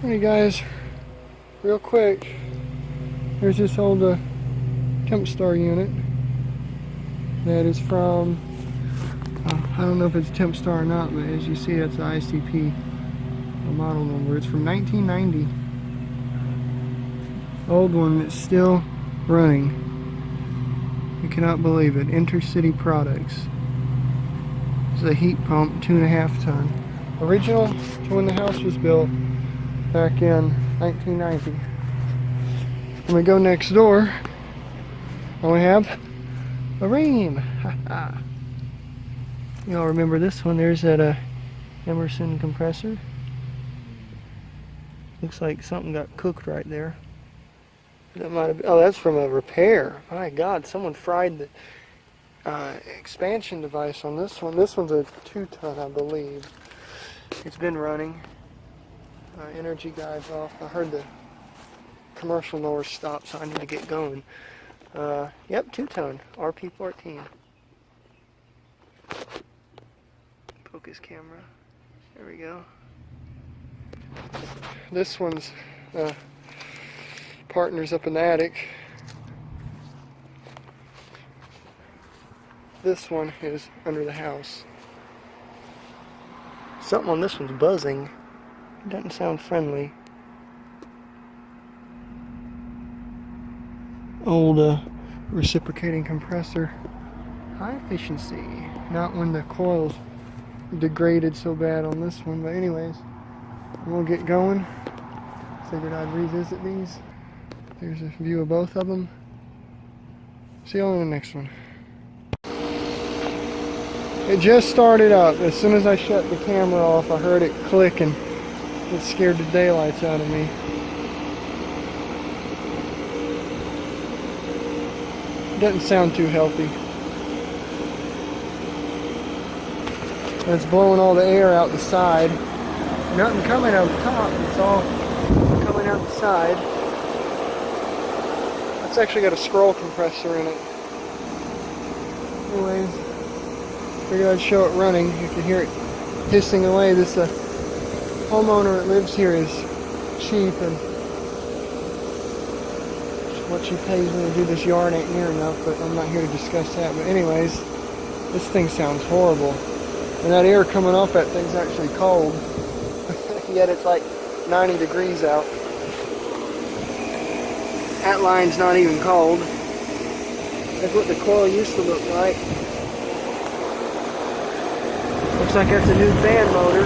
Hey guys, real quick, there's this old Tempstar unit that is from, I don't know if it's Tempstar or not, but as you see, that's the ICP model number. It's from 1990. Old one that's still running. You cannot believe it. Intercity Products. It's a heat pump, 2.5 ton. Original to when the house was built back in 1990. When we go next door, and we have a Rheem. You all remember this one? There's that Emerson compressor. Looks like something got cooked right there. That might have been, oh, that's from a repair. My God, someone fried the expansion device on this one. This one's a 2-ton, I believe. It's been running. Energy guy's off. I heard the commercial mower stop, so I need to get going. Yep, 2-ton, RP14. Focus camera. There we go. This one's partners up in the attic. This one is under the house. Something on this one's buzzing. It doesn't sound friendly. Old reciprocating compressor. High efficiency. Not when the coil's degraded so bad on this one, but anyways, we'll get going. Figured I'd revisit these. There's a view of both of them. See you all in the next one. It just started up. As soon as I shut the camera off, I heard it click and it scared the daylights out of me. It doesn't sound too healthy. It's blowing all the air out the side. Nothing coming out the top, it's all coming out the side. It's actually got a scroll compressor in it. Anyways, figured I'd show it running. You can hear it hissing away. This homeowner that lives here is cheap, and what she pays me to do this yard ain't near enough, but I'm not here to discuss that. But anyways, this thing sounds horrible. And that air coming off that thing's actually cold. Yet it's like 90 degrees out. That line's not even cold. That's what the coil used to look like. Looks like that's a new fan motor.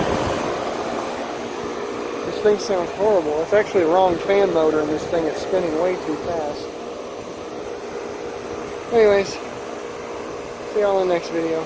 This thing sounds horrible. It's actually the wrong fan motor in this thing. It's spinning way too fast. Anyways, see y'all in the next video.